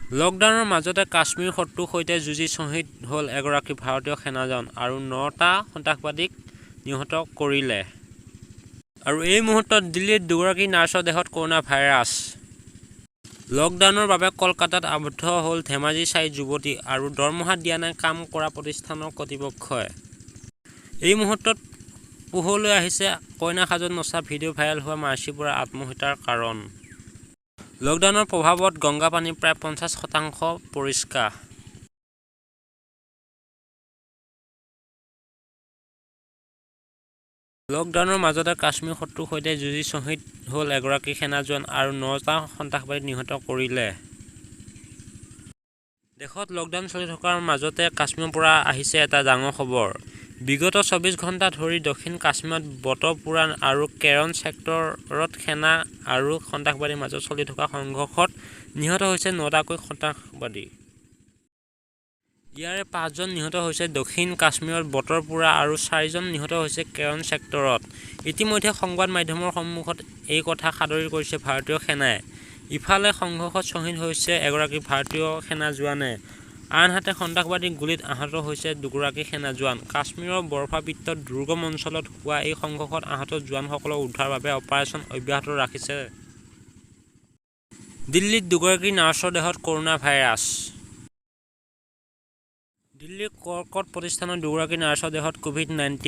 লকডাউনৰ মাজতে কাশ্মীৰ শত্ৰুৰ সৈতে যুঁজি শ্বহীদ হ'ল এগৰাকী ভাৰতীয় সেনাজন আৰু 9টা সন্ত্ৰাসবাদীক নিহত কৰিলে। আৰু এই মুহূৰ্তত দিল্লীত দুগৰাকী নাৰ্ছৰ দেহত কৰোনা ভাইৰাছ। লকডাউনৰ বাবে কলকাতাত আবদ্ধ হ'ল ধেমাজিৰ 4 যুৱতী আৰু দৰমহা দিয়া নাই কাম কৰা প্ৰতিষ্ঠানৰ কৰ্তৃপক্ষই। এই মুহূৰ্তত পোহৰলৈ আহিছে কইনা সাজত নচা ভিডিঅ' ভাইৰেল হোৱা মাৰ্চি বৰাৰ আত্মহত্যাৰ কাৰণ। লকডাউনৰ প্ৰভাৱত গংগা পানী প্ৰায় 50% পৰিষ্কাৰ। লকডাউনৰ মাজতে কাশ্মীৰ শত্ৰুৰ সৈতে যুঁজি শ্বহীদ হ'ল এগৰাকী সেনা জোৱান আৰু 9টা সন্ত্ৰাসবাদীক নিহত কৰিলে। দেশত লকডাউন চলি থকাৰ মাজতে কাশ্মীৰৰ পৰা আহিছে এটা ডাঙৰ খবৰ। বিগত 24 ঘণ্টা ধৰি দক্ষিণ কাশ্মীৰত বটপুৰা আৰু কেৰন ছেক্টৰত সেনা আৰু সন্ত্ৰাসবাদীৰ মাজত চলি থকা সংঘৰ্ষত নিহত হৈছে 9টাকৈ সন্ত্ৰাসবাদী। ইয়াৰে 5জন নিহত হৈছে দক্ষিণ কাশ্মীৰত বটৰপুৰা আৰু 4জন নিহত হৈছে কেৰন ছেক্টৰত। ইতিমধ্যে সংবাদ মাধ্যমৰ সন্মুখত এই কথা সাদৰি কৰিছে ভাৰতীয় সেনাই। ইফালে সংঘৰ্ষত শ্বহীদ হৈছে এগৰাকী ভাৰতীয় সেনা জোৱানে, আনহাতে সন্ত্ৰাসবাদীৰ গুলীত আহত হৈছে দুগৰাকী সেনা জোৱান। কাশ্মীৰৰ বৰফাবৃত দুৰ্গম অঞ্চলত হোৱা এই সংঘৰ্ষত আহত জোৱানসকলক উদ্ধাৰৰ বাবে অপাৰেচন অব্যাহত ৰাখিছে। দিল্লীত দুগৰাকী নাৰ্ছৰ দেহত কৰোনা ভাইৰাছ। দিল্লীৰ কৰ্কট প্ৰতিষ্ঠানৰ দুগৰাকী নাৰ্ছৰ দেহত ক'ভিড-19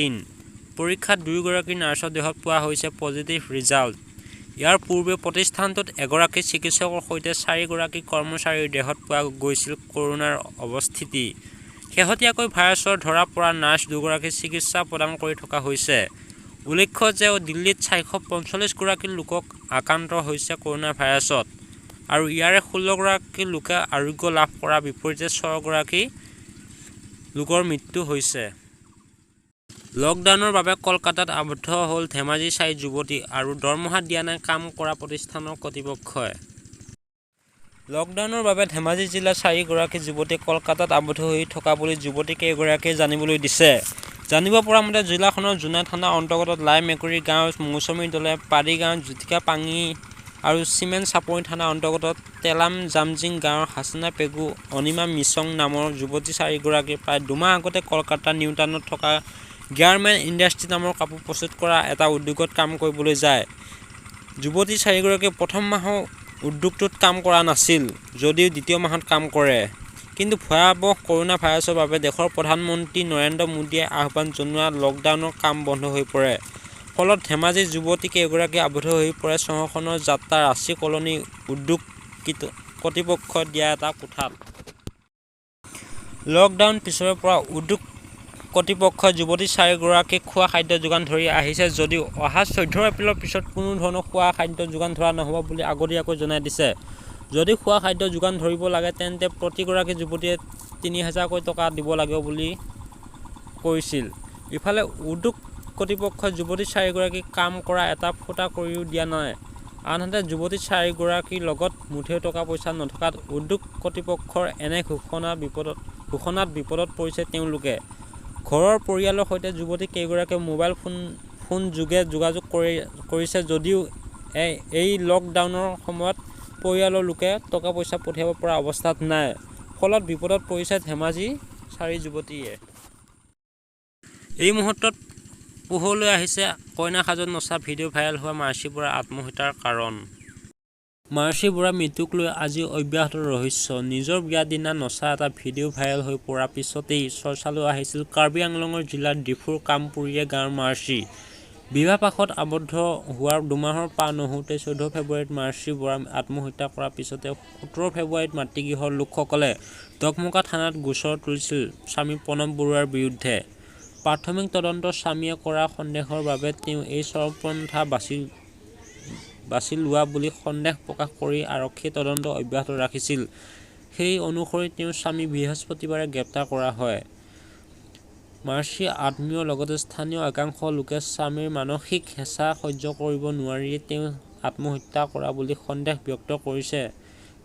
পৰীক্ষাত দুয়োগৰাকী নাৰ্ছৰ দেহত পোৱা হৈছে পজিটিভ ৰিজাল্ট। ইয়াৰ পূৰ্বে প্ৰতিষ্ঠানটোত এগৰাকী চিকিৎসকৰ সৈতে 4গৰাকী কৰ্মচাৰীৰ দেহত পোৱা গৈছিল কৰোনাৰ অৱস্থিতি। শেহতীয়াকৈ ভাইৰাছৰ ধৰা পৰা নাৰ্ছ দুগৰাকীক চিকিৎসা প্ৰদান কৰি থকা হৈছে। উল্লেখ্য যে দিল্লীত 445গৰাকী লোকক আক্ৰান্ত হৈছে কৰোনা ভাইৰাছত আৰু ইয়াৰে 16গৰাকী লোকে আৰোগ্য লাভ কৰাৰ বিপৰীতে 6গৰাকী লোকৰ মৃত্যু হৈছে। লকডাউনৰ বাবে কলকাতাত আবদ্ধ হ'ল ধেমাজিৰ 4 যুৱতী আৰু দৰমহা দিয়া নাই কাম কৰা প্ৰতিষ্ঠানৰ কৰ্তৃপক্ষই। লকডাউনৰ বাবে ধেমাজি জিলাৰ 4গৰাকী যুৱতী কলকাতাত আবদ্ধ হৈ থকা বুলি যুৱতীকেইগৰাকীয়ে জানিবলৈ দিছে। জানিব পৰা মতে জিলাখনৰ জোনাই থানাৰ অন্তৰ্গত লাই মেকুৰী গাঁৱৰ মৌচুমী দলে পাৰি গাঁৱৰ জ্যোতিকা পাঙি আৰু চিমেণ্ট চাপৰি থানাৰ অন্তৰ্গত তেলাম জামজিং গাঁৱৰ হাছিনা পেগু অনিমা মিছং নামৰ যুৱতী 4গৰাকী প্ৰায় 2 মাহ আগতে কলকাতাৰ নিউ টাউনত থকা গাৰ্মেণ্ট ইণ্ডাষ্ট্ৰী নামৰ কাপোৰ প্ৰস্তুত কৰা এটা উদ্যোগত কাম কৰিবলৈ যায়। যুৱতী 4গৰাকীয়ে প্ৰথম মাহৰ উদ্যোগটোত কাম কৰা নাছিল যদিও দ্বিতীয় মাহত কাম কৰে। কিন্তু ভয়াৱহ কৰোনা ভাইৰাছৰ বাবে দেশৰ প্ৰধানমন্ত্ৰী নৰেন্দ্ৰ মোদীয়ে আহ্বান জনোৱা লকডাউনৰ কাম বন্ধ হৈ পৰে। ফলত ধেমাজিৰ যুৱতী কেইগৰাকী আবদ্ধ হৈ পৰে চহৰখনৰ যাত্ৰা ৰাঁচী কলনী উদ্যোগ কৰ্তৃপক্ষই দিয়া এটা কোঠাত। লকডাউন পিছৰে পৰা উদ্যোগ কৰ্তৃপক্ষই যুৱতী 4গৰাকীক খোৱা খাদ্য যোগান ধৰি আহিছে যদিও অহা 14 এপ্ৰিলৰ পিছত কোনো ধৰণৰ খোৱা খাদ্য যোগান ধৰা নহ'ব বুলি আগতীয়াকৈ জনাই দিছে। যদি খোৱা খাদ্য যোগান ধৰিব লাগে তেন্তে প্ৰতিগৰাকী যুৱতীয়ে 3000কৈ টকা দিব লাগিব বুলি কৈছিল। ইফালে উদ্যোগ কৰ্তৃপক্ষই যুৱতী 4গৰাকীক কাম কৰা এটা ফুটা কৰিও দিয়া নাই। আনহাতে যুৱতী 4গৰাকীৰ লগত মুঠেও টকা পইচা নথকাত উদ্যোগ কৰ্তৃপক্ষৰ এনে ঘোষণাত বিপদত পৰিছে তেওঁলোকে। ঘৰৰ পৰিয়ালৰ সৈতে যুৱতী কেইগৰাকীয়ে মোবাইল ফোন যোগে যোগাযোগ কৰিছে যদিও এই লকডাউনৰ সময়ত পৰিয়ালৰ লোকে টকা পইচা পঠিয়াব পৰা অৱস্থাত নাই। ফলত বিপদত পৰিছে ধেমাজিৰ 4 যুৱতীয়ে। এই মুহূৰ্তত পোহৰলৈ আহিছে কইনা সাজত নচা ভিডিঅ' ভাইৰেল হোৱা মাৰ্চি বৰাৰ আত্মহত্যাৰ কাৰণ। মাৰ্চি বৰাৰ মৃত্যুক লৈ আজি অব্যাহত ৰহস্য। নিজৰ বিয়াৰ দিনা নচা এটা ভিডিঅ' ভাইৰেল হৈ পৰাৰ পিছতেই চৰ্চালৈ আহিছিল কাৰ্বি আংলঙৰ জিলাৰ ডিফুৰ কামপুৰীয়া গাঁৱৰ মাৰ্চি। বিবাহপাশত আবদ্ধ হোৱাৰ 2 মাহৰ পাৰ নহওঁতেই 14 ফেব্ৰুৱাৰীত মাৰ্চি বৰা আত্মহত্যা কৰাৰ পিছতে 17 ফেব্ৰুৱাৰীত মাতৃগৃহৰ লোকসকলে ডকমকা থানাত গোচৰ তৰিছিল স্বামী প্ৰণৱ বৰুৱাৰ বিৰুদ্ধে। প্ৰাথমিক তদন্তত স্বামীয়ে কৰা সন্দেহৰ বাবে তেওঁ এই চৰমপন্থা বাছি লোৱা বুলি সন্দেহ প্ৰকাশ কৰি আৰক্ষীয়ে তদন্ত অব্যাহত ৰাখিছিল। সেই অনুসৰি তেওঁৰ স্বামী বৃহস্পতিবাৰে গ্ৰেপ্তাৰ কৰা হয়। মাৰ্চিৰ আত্মীয়ৰ লগতে স্থানীয় একাংশ লোকে স্বামীৰ মানসিক হেঁচা সহ্য কৰিব নোৱাৰিয়ে তেওঁ আত্মহত্যা কৰা বুলি সন্দেহ ব্যক্ত কৰিছে।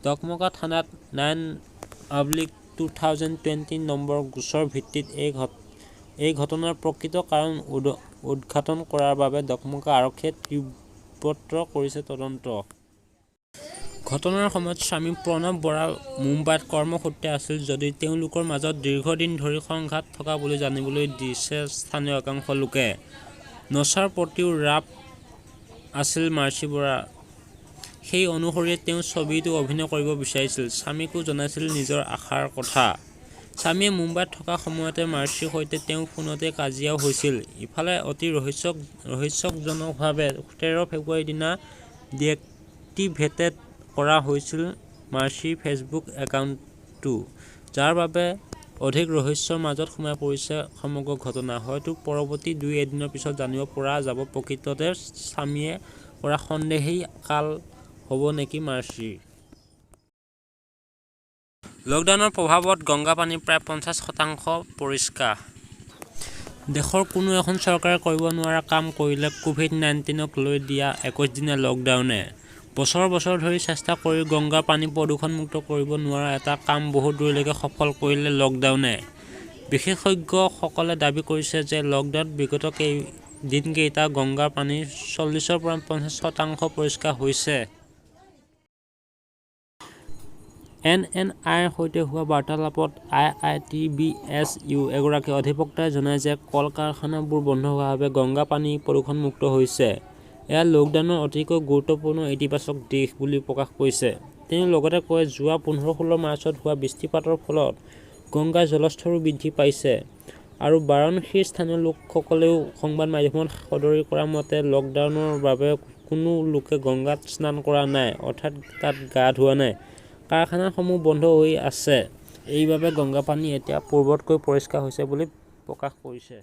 ডকমকা থানাত 9/2020 নম্বৰ গোচৰ ভিত্তিত এই ঘটনাৰ প্ৰকৃত কাৰণ উদ্ঘাটন কৰাৰ বাবে ডকমকা আৰক্ষীয়ে তীব্ৰ কৰিছে তদন্ত। ঘটনাৰ সময়ত স্বামী প্ৰণৱ বৰা মুম্বাইত কৰ্মসূত্ৰে আছিল যদিও তেওঁলোকৰ মাজত দীৰ্ঘদিন ধৰি সংঘাত থকা বুলি জানিবলৈ দিছে স্থানীয় একাংশ লোকে। নচাৰ প্ৰতিও ৰাপ আছিল মাৰ্চি বৰাৰ। সেই অনুসৰিয়ে তেওঁ ছবিতো অভিনয় কৰিব বিচাৰিছিল। স্বামীকো জনাইছিল নিজৰ আশাৰ কথা। স্বামীয়ে মুম্বাইত থকা সময়তে মাৰ্চিৰ সৈতে তেওঁৰ ফোনতে কাজিয়াও হৈছিল। ইফালে অতি ৰহস্যজনকভাৱে 13 ফেব্ৰুৱাৰীৰ দিনা ডিএক্টিভেটেড কৰা হৈছিল মাৰ্চিৰ ফেচবুক একাউণ্টটো, যাৰ বাবে অধিক ৰহস্যৰ মাজত সোমাই পৰিছে সমগ্ৰ ঘটনা। হয়তো পৰৱৰ্তী 2-এদিনৰ পিছত জানিব পৰা যাব প্ৰকৃততে স্বামীয়ে কৰা সন্দেহী কাল হ'ব নেকি মাৰ্চিৰ। লকডাউনৰ প্ৰভাৱত গংগা পানী প্ৰায় 50% পৰিষ্কাৰ। দেশৰ কোনো এখন চৰকাৰে কৰিব নোৱাৰা কাম কৰিলে কোভিড-19ক লৈ দিয়া 21 দিনীয়া লকডাউনে। বছৰ বছৰ ধৰি চেষ্টা কৰি গংগাৰ পানী প্ৰদূষণমুক্ত কৰিব নোৱাৰা এটা কাম বহু দূৰলৈকে সফল কৰিলে লকডাউনে। বিশেষজ্ঞসকলে দাবী কৰিছে যে লকডাউনত বিগত দিনকেইটাত গংগাৰ পানী 40ৰ পৰা 50% পৰিষ্কাৰ হৈছে। NNIৰ সৈতে হোৱা বাৰ্তালাপত IITBSU এগৰাকী অধিবক্তাই জনায় যে কল-কাৰখানাবোৰ বন্ধ হোৱাৰ বাবে গংগা পানী প্ৰদূষণমুক্ত হৈছে। এয়া লকডাউনৰ অতিকৈ গুৰুত্বপূৰ্ণ ইতিবাচক দিশ বুলি প্ৰকাশ কৰিছে। তেওঁ লগতে কয়, যোৱা 15-16 মাৰ্চত হোৱা বৃষ্টিপাতৰ ফলত গংগাৰ জলস্তৰো বৃদ্ধি পাইছে। আৰু বাৰাণসীৰ স্থানীয় লোকসকলেও সংবাদ মাধ্যমত সদৰি কৰা মতে, লকডাউনৰ বাবে কোনো লোকে গংগাত স্নান কৰা নাই, অৰ্থাৎ তাত গা ধোৱা নাই। কাৰখানাসমূহ বন্ধ হৈ আছে। এইবাবে গংগা পানী এতিয়া পূৰ্বতকৈ পৰিষ্কাৰ হৈছে বুলি প্ৰকাশ কৰিছে।